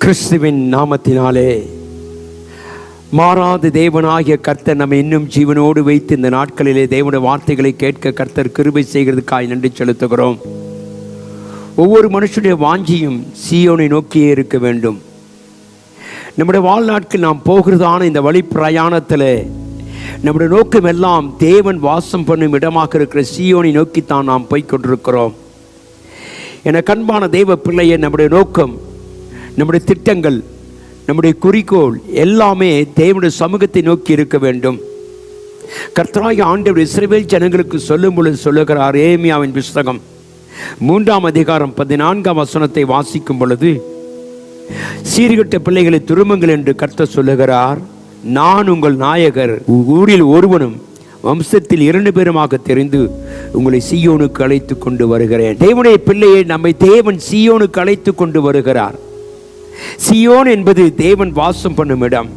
கிறிஸ்துவின் நாமத்தினாலே மாறாத தேவனாகிய கர்த்தர் நம்ம இன்னும் ஜீவனோடு வைத்து இந்த நாட்களிலே தேவனுடைய வார்த்தைகளை கேட்க கர்த்தர் கிருபை செய்கிறதுக்காய் நன்றி செலுத்துகிறோம். ஒவ்வொரு மனுஷனுடைய வாஞ்சியும் சீயோனை நோக்கியே இருக்க வேண்டும். நம்முடைய வாழ்நாட்கள் நாம் போகிறதான இந்த வழி பிரயாணத்தில் நம்முடைய நோக்கம் எல்லாம் தேவன் வாசம் பண்ணும் இடமாக இருக்கிற சீயோனை நோக்கித்தான் நாம் போய்கொண்டிருக்கிறோம். என கண்பான தேவ பிள்ளையை, நம்முடைய நோக்கம், நம்முடைய திட்டங்கள், நம்முடைய குறிக்கோள் எல்லாமே தேவனுடைய சமூகத்தை நோக்கி இருக்க வேண்டும். கர்த்தராகிய ஆண்டவர் இஸ்ரவேல் ஜனங்களுக்கு சொல்லும் பொழுது சொல்லுகிறார். எரேமியாவின் புத்தகம் 3ஆம் அதிகாரம் 14ஆம் வசனத்தை வாசிக்கும் பொழுது, சீர்கெட்ட பிள்ளைகளை துருமுங்கள் என்று கர்த்தர் சொல்லுகிறார். நான் உங்கள் நாயகர், ஊரில் ஒருவனும் வம்சத்தில் 2 பேருமாக தெரிந்து உங்களை சீயோனுக்கு அழைத்து கொண்டு வருகிறேன். தேவனுடைய பிள்ளையை நம்மை தேவன் சீயோனுக்கு அழைத்து கொண்டு வருகிறார். சீயோன் என்பது தேவன் வாசம் பண்ணும் இடம்.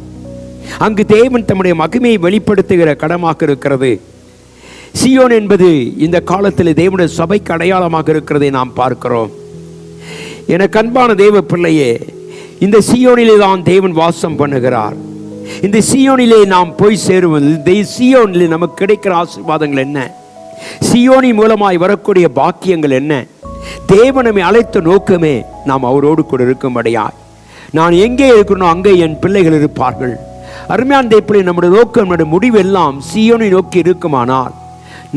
அங்கு தேவன் தம்முடைய மகிமையை வெளிப்படுத்துகிற கடமாக இருக்கிறது. சீயோன் என்பது இந்த காலத்தில் தேவனுடைய சபைக்கு அடையாளமாக இருக்கிறதை நாம் பார்க்கிறோம். என கண்பான தேவ பிள்ளையே, இந்த சீயோனிலே தான் தேவன் வாசம் பண்ணுகிறார். இந்த சீயோனிலே நாம் போய் சேருவது, இந்த சீயோனிலே நமக்கு கிடைக்கிற ஆசீர்வாதங்கள் என்ன, சீயோனி மூலமாய் வரக்கூடிய பாக்கியங்கள் என்ன, தேவன் நம்மை அழைத்த நோக்கமே நாம் அவரோடு கூட இருக்கும்படியாய். நான் எங்கே இருக்கணும் அங்கே என் பிள்ளைகள் இருப்பார்கள். அருமையான தேவனே, நம்முடைய நோக்கம், நம்முடைய முடிவெல்லாம் சீயோனை நோக்கி இருக்குமானால்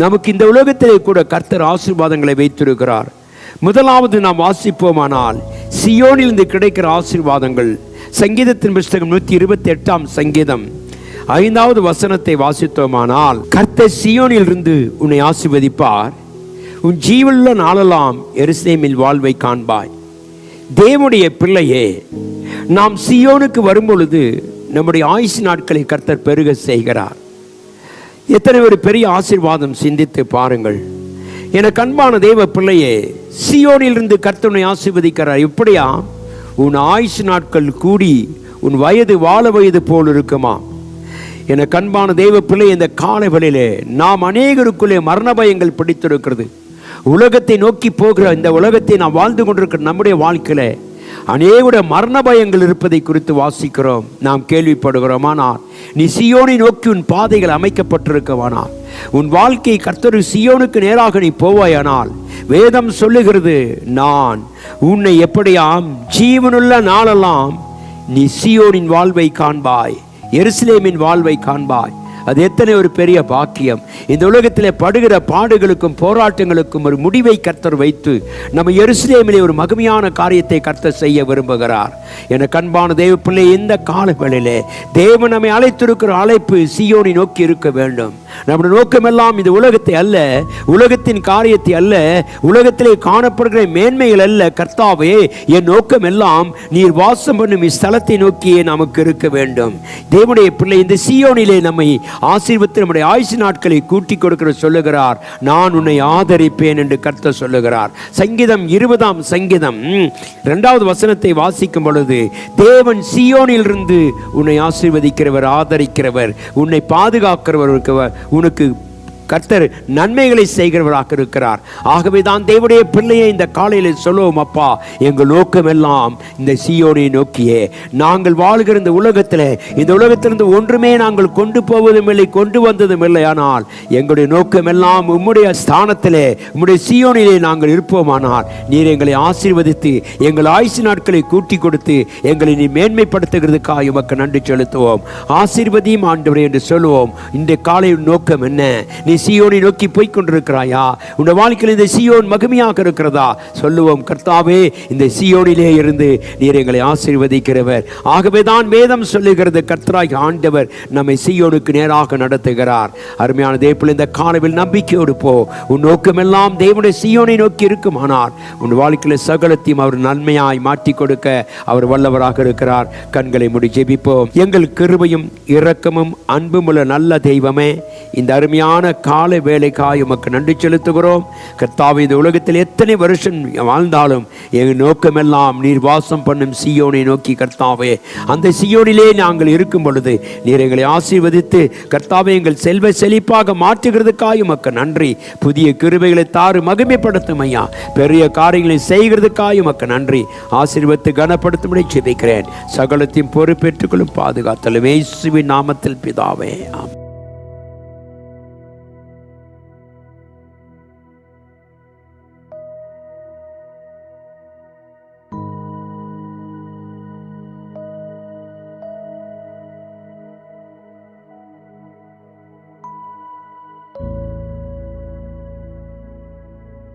நமக்கு இந்த உலகத்திலே கூட கர்த்தர் ஆசீர்வாதங்களை வைத்திருக்கிறார். முதலாவது நாம் வாசிப்போமானால் சீயோனிலிருந்து கிடைக்கிற ஆசீர்வாதங்கள். சங்கீதத்தின் புத்தகம் 128ஆம் சங்கீதம் 5வது வசனத்தை வாசித்தோமானால், கர்த்தர் சீயோனிலிருந்து உன்னை ஆசீர்வதிப்பார், உன் ஜீவனுள்ள நாளெல்லாம் எருசலேமில் வாழ்வை காண்பாய். தேவனுடைய பிள்ளையே, நாம் சீயோனுக்கு வரும்பொழுது நம்முடைய ஆயுசு நாட்களை கர்த்தர் பெருக செய்கிறார். எத்தனை ஒரு பெரிய ஆசீர்வாதம் சிந்தித்து பாருங்கள். என கண்பான தேவ பிள்ளையே, சீயோனிலிருந்து கர்த்தனை ஆசீர்வதிக்கிறார். இப்படியா உன் ஆயுசு நாட்கள் கூடி உன் வயது வாழ வயது போல் இருக்குமா? என கண்பான தேவ பிள்ளை, இந்த காலவெளியிலே நாம் அநேகருக்குள்ளே மரண பயங்கள் பிடித்திருக்கிறது. உலகத்தை நோக்கி போகிற இந்த உலகத்தை நாம் வாழ்ந்து கொண்டிருக்கிற நம்முடைய வாழ்க்கையில அநேக மரண பயங்கள் இருப்பதை குறித்து வாசிக்கிறோம், நாம் கேள்விப்படுகிறோம். ஆனால் நீ சீயோனை நோக்கி உன் பாதைகள் அமைக்கப்பட்டிருக்கவானால், உன் வாழ்க்கை கர்த்தர் சீயோனுக்கு நேராக நீ போவாயானால், வேதம் சொல்லுகிறது, நான் உன்னை எப்படியாம் ஜீவனுள்ள நாளெல்லாம் நீ சீயோனின் வாழ்வை காண்பாய், எருசலேமின் வாழ்வை காண்பாய். அது எத்தனை ஒரு பெரிய பாக்கியம். இந்த உலகத்தில் படுகிற பாடுகளுக்கும் போராட்டங்களுக்கும் ஒரு முடிவை கர்த்தர் வைத்து நம்ம எருசலேமிலே ஒரு மகிமையான காரியத்தை கர்த்தர் செய்ய விரும்புகிறார். என கண்பான தேவ பிள்ளை, இந்த காலங்களிலே தேவன் நம்மை அழைத்திருக்கிற அழைப்பு சீயோனை நோக்கி இருக்க வேண்டும். நம்முடைய நோக்கமெல்லாம் இந்த உலகத்தை அல்ல, உலகத்தின் காரியத்தை அல்ல, உலகத்திலே காணப்படுகிற மேன்மைகள் அல்ல. கர்த்தாவே, என் நோக்கம் எல்லாம் நீர் வாசம் பண்ணும் இஸ்தலத்தை நோக்கியே நமக்கு இருக்க வேண்டும். தேவனுடைய பிள்ளை, இந்த சீயோனிலே நம்மை ஆசீர்வதித்து நம்முடைய ஆயுசு நாட்களை கூட்டி கொடுக்கிற சொல்லுகிறார். நான் உன்னை ஆதரிப்பேன் என்று கர்த்தர் சொல்லுகிறார். சங்கீதம் 20ஆம் சங்கீதம் 2வது வசனத்தை வாசிக்கும் பொழுது, தேவன் சீயோனிலிருந்து உன்னை ஆசீர்வதிக்கிறவர், ஆதரிக்கிறவர், உன்னை பாதுகாக்கிறவர், உனக்கு கர்த்தர் நன்மைகளை செய்கிறவராக இருக்கிறார். ஆகவே தான் தேவனுடைய பிள்ளையை இந்த காலையில் சொல்லுவோம், அப்பா, எங்கள் நோக்கம் எல்லாம் இந்த சீயோனை நோக்கியே. நாங்கள் வாழ்கிற இந்த உலகத்தில், இந்த உலகத்திலிருந்து ஒன்றுமே நாங்கள் கொண்டு போவதும் இல்லை, கொண்டு வந்ததும் இல்லை. ஆனால் எங்களுடைய நோக்கம் எல்லாம் உம்முடைய ஸ்தானத்திலே, உம்முடைய சீயோனிலே நாங்கள் இருப்போமானால், நீர் எங்களை ஆசீர்வதித்து எங்கள் ஆயுசு நாட்களை கூட்டி கொடுத்து எங்களை நீ மேன்மைப்படுத்துகிறதுக்காக உமக்கு நன்றி செலுத்துவோம். ஆசீர்வதியும் ஆண்டவரே என்று சொல்லுவோம். இந்த காலை நோக்கம் என்ன? நீ சீயோனை நோக்கி போய்கொண்டிருக்கிறாயா? உன் வாழ்க்கையில் இந்த சீயோன் மகிமையாக இருக்கிறதா? சொல்லுவோம், கர்த்தாவே, இந்த சீயோனிலே இருந்து நீர் எங்களை ஆசீர்வதிக்கிறவர். ஆகவே தான் வேதம் சொல்லுகிறது, கர்த்தராகிய ஆண்டவர் நம்மை சீயோனுக்கு நேராக நடத்துகிறார். அருமையான தேவப்பிள்ளை, இந்த காலவில் நம்பிக்கையோடு போ. உன் நோக்கமெல்லாம் தேவனுடைய சீயோனை நோக்கி இருக்குமானால் உன் வாழ்க்கையில் சகலத்தையும் அவர் நன்மையாய் மாற்றி கொடுக்க அவர் வல்லவராக இருக்கிறார். கண்களை மூடி ஜெபிப்போம். எங்கள் கிருபையும் இரக்கமும் அன்பும் உள்ள நல்ல தெய்வமே, இந்த அருமையான காலை வேலைக்காய் உமக்கு நன்றி செலுத்துகிறோம். கர்த்தாவே, இந்த உலகத்தில் எத்தனை வருஷம் வாழ்ந்தாலும் எங்கள் நோக்கமெல்லாம் நீர் வாசம் பண்ணும் சீயோனை நோக்கி கர்த்தாவே, அந்த சீயோனிலே நாங்கள் இருக்கும் பொழுது நீர் எங்களை ஆசீர்வதித்து கர்த்தாவே எங்கள் செல்வ செழிப்பாக மாற்றுகிறதுக்காக உமக்கு நன்றி. புதிய கிருபைகளை தாரு மகிமைப்படுத்தும் ஐயா. பெரிய காரியங்களை செய்கிறதுக்காக உமக்கு நன்றி. ஆசீர்வதித்து கனப்படுத்தும்படி ஜெபிக்கிறேன். சகலத்தையும் பொறுப்பேற்றுக்கொள்ளும் பாதுகாத்தலும் இயேசுவின் நாமத்தில் பிதாவே, ஆமென்.